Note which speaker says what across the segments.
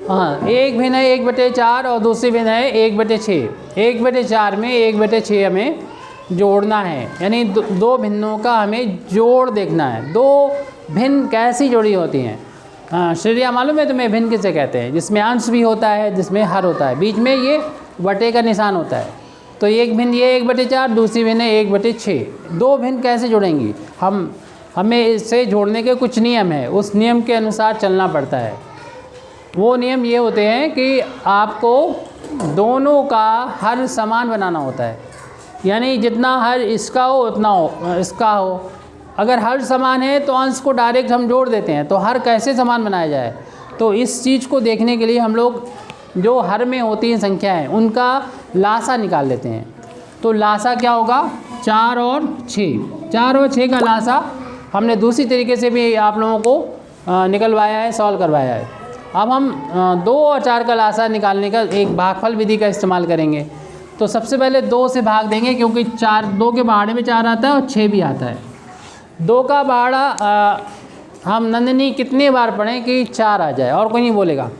Speaker 1: हाँ, एक भिन्न है 1/4 और दूसरी भिन्न है 1/6। 1/4 में 1/6 हमें जोड़ना है, यानी दो भिन्नों का हमें जोड़ देखना है। दो भिन्न कैसी जोड़ी होती हैं? हाँ, श्रेया मालूम है तुम्हें भिन्न किसे कहते हैं? जिसमें अंश भी होता है, जिसमें हर होता है, बीच में ये बटे का निशान होता है। तो एक भिन्न ये 1/4, दूसरी भिन्न है 1/6। दो भिन्न कैसे जोड़ेंगी? हमें इससे जोड़ने के कुछ नियम है, उस नियम के अनुसार चलना पड़ता है। वो नियम ये होते हैं कि आपको दोनों का हर समान बनाना होता है, यानी जितना हर इसका हो उतना हो इसका हो। अगर हर समान है तो अंश को डायरेक्ट हम जोड़ देते हैं, तो हर कैसे समान बनाया जाए? तो इस चीज़ को देखने के लिए हम लोग जो हर में होती हैं संख्याएं, उनका लासा निकाल लेते हैं। तो लासा क्या होगा? 4 और 6। 4 और 6 का लासा हमने दूसरी तरीके से भी आप लोगों को निकलवाया है, सॉल्व करवाया है। अब हम 2 और 4 का लासा निकालने का एक भागफल विधि का इस्तेमाल करेंगे। तो सबसे पहले 2 से भाग देंगे, क्योंकि 2 के पहाड़े में 4 आता है और 6 भी आता है। 2 का पहाड़ा हम नंदिनी कितनी बार पढ़ें कि 4 आ जाए? और कोई नहीं बोलेगा।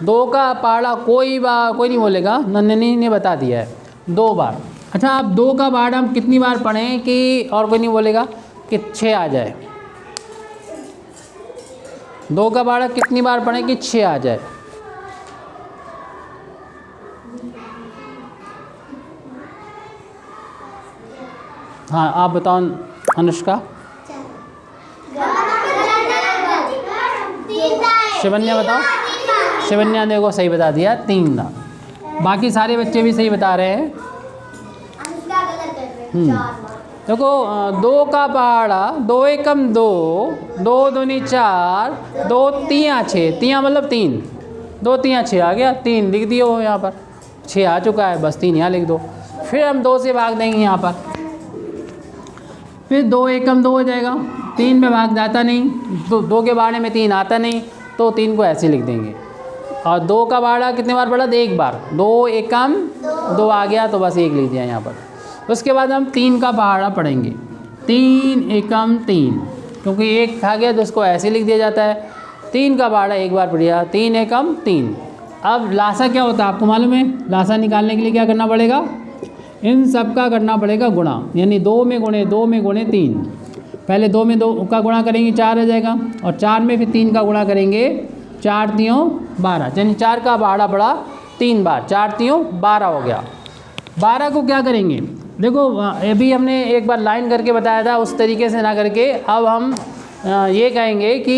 Speaker 1: 2 का पहाड़ा कोई नहीं बोलेगा, नंदिनी ने बता दिया है 2 बार। अच्छा, आप 2 का पहाड़ा हम कितनी बार पढ़ें कि और कोई नहीं बोलेगा कि 6 आ जाए? 2 का पहाड़ा कितनी बार पढ़ें कि 6 आ जाए? हाँ, आप बताओ अनुष्का। शिवन्या बताओ। शिवन्या ने को सही बता दिया, 3 ना। बाकी सारे बच्चे भी सही बता रहे हैं। देखो, 2 का पहाड़ा 2 एकम 2, 2 दूनी 4, 2 तियाँ 6। तियाँ मतलब 3, 2 तियाँ 6 आ गया। 3 लिख दियो यहाँ पर, 6 आ चुका है, बस 3 यहाँ लिख दो। फिर हम 2 से भाग देंगे यहाँ पर, फिर 2 एकम 2 हो जाएगा। 3 में भाग जाता नहीं, 2 के बारे में 3 आता नहीं, तो 3 को ऐसे लिख देंगे। और 2 का बाड़ा कितने बार पढ़ा? 1 बार। 2 एकम 2 आ गया, तो बस 1 लिख दिया यहाँ पर। उसके बाद हम 3 का पहाड़ा पढ़ेंगे। 3 एकम 3, क्योंकि 1 खा गया तो उसको ऐसे लिख दिया जाता है। 3 का पहाड़ा 1 बार पढ़िया, 3 एकम 3। अब लासा क्या होता है आपको मालूम है? लासा निकालने के लिए क्या करना पड़ेगा? इन सब का करना पड़ेगा गुणा, यानी 2 में गुणे 2 में गुणे 3। पहले 2 में 2 का गुणा करेंगे, 4 आ जाएगा, और 4 में फिर 3 का गुणा करेंगे, 4 तियों 12, यानी 4 का पहाड़ा पड़ा 3 बार, 4 तियों 12 हो गया। 12 को क्या करेंगे? देखो, अभी हमने एक बार लाइन करके बताया था, उस तरीके से ना करके अब हम ये कहेंगे कि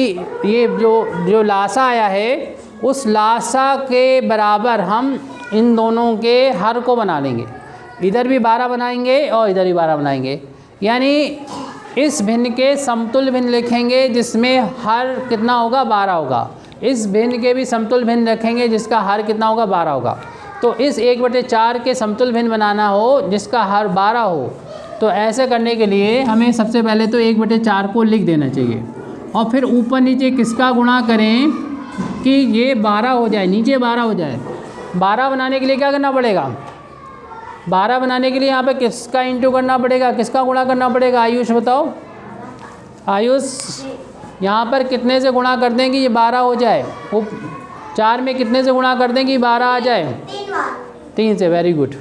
Speaker 1: ये जो लासा आया है, उस लासा के बराबर हम इन दोनों के हर को बना लेंगे। इधर भी 12 बनाएंगे और इधर भी 12 बनाएंगे, यानी इस भिन्न के समतुल्य भिन्न लिखेंगे जिसमें हर कितना होगा? 12 होगा। इस भिन्न के भी समतुल्य भिन्न रखेंगे जिसका हर कितना होगा? 12 होगा। तो इस 1/4 के समतुल्य भिन्न बनाना हो जिसका हर 12 हो, तो ऐसे करने के लिए हमें सबसे पहले तो 1/4 को लिख देना चाहिए, और फिर ऊपर नीचे किसका गुणा करें कि ये 12 हो जाए, नीचे 12 हो जाए। 12 बनाने के लिए क्या करना पड़ेगा? 12 बनाने के लिए यहाँ पे किसका इंटू करना पड़ेगा, किसका गुणा करना पड़ेगा? आयुष बताओ। आयुष, यहाँ पर कितने से गुणा कर दें कि ये 12 हो जाए? 4 में कितने से गुणा कर दें कि 12 आ जाए? 3 से। Very good.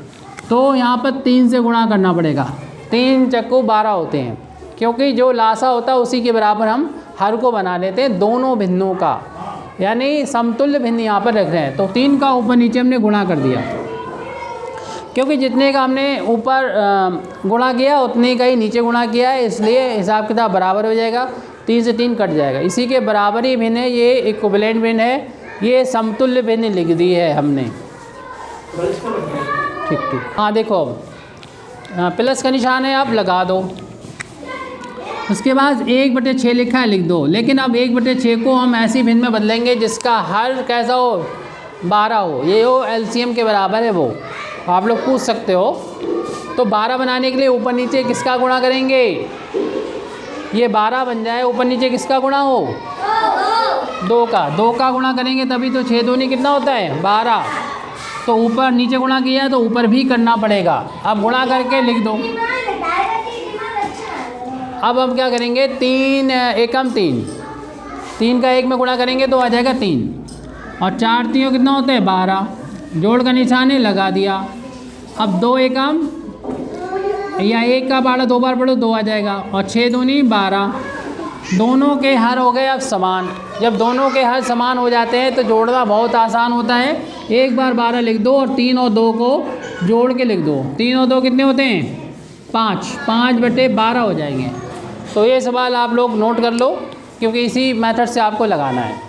Speaker 1: तो यहाँ पर 3 से गुणा करना पड़ेगा। 3 चक्कू 12 होते हैं, क्योंकि जो लासा होता है उसी के बराबर हम हर को बना लेते हैं दोनों भिन्नों का, यानी समतुल्य भिन्न यहाँ पर रख रहे हैं। तो 3 का ऊपर नीचे हमने गुणा कर दिया, क्योंकि जितने का हमने ऊपर गुणा किया उतने का ही नीचे गुणा किया है, इसलिए हिसाब किताब बराबर हो जाएगा। 3 से 3 कट जाएगा। इसी के बराबर ही भिन्न है, ये इक्विवेलेंट भिन्न है, ये समतुल्य भिन्न लिख दी है हमने। ठीक ठीक। हाँ देखो, प्लस का निशान है, आप लगा दो। उसके बाद 1/6 लिखा है, लिख दो। लेकिन अब 1/6 को हम ऐसी भिन्न में बदलेंगे जिसका हर कैसा हो? 12 हो। ये हो एलसीएम के बराबर है, वो आप लोग पूछ सकते हो। तो 12 बनाने के लिए ऊपर नीचे किसका गुणा करेंगे? ये 12 बन जाए, ऊपर नीचे किसका गुणा हो? 2 का गुणा करेंगे तभी तो 6 दूनी कितना होता है? 12। तो ऊपर नीचे गुणा किया तो ऊपर भी करना पड़ेगा। अब गुणा करके लिख दो। अब हम क्या करेंगे? 3 एकम 3, 3 का 1 में गुणा करेंगे तो आ जाएगा 3। और 4 3 कितना होता है 12, जोड़ का निशान है लगा दिया। अब 2 एकम या 1 का पहाड़ा 2 बार पढ़ो 2 आ जाएगा, और 6 दूनी 12। दोनों के हर हो गए अब समान। जब दोनों के हर समान हो जाते हैं तो जोड़ना बहुत आसान होता है। एक बार 12 लिख दो और 3 और 2 को जोड़ के लिख दो। 3 और 2 कितने होते हैं 5, 5/12 हो जाएंगे। तो ये सवाल आप लोग नोट कर लो, क्योंकि इसी मेथड से आपको लगाना है।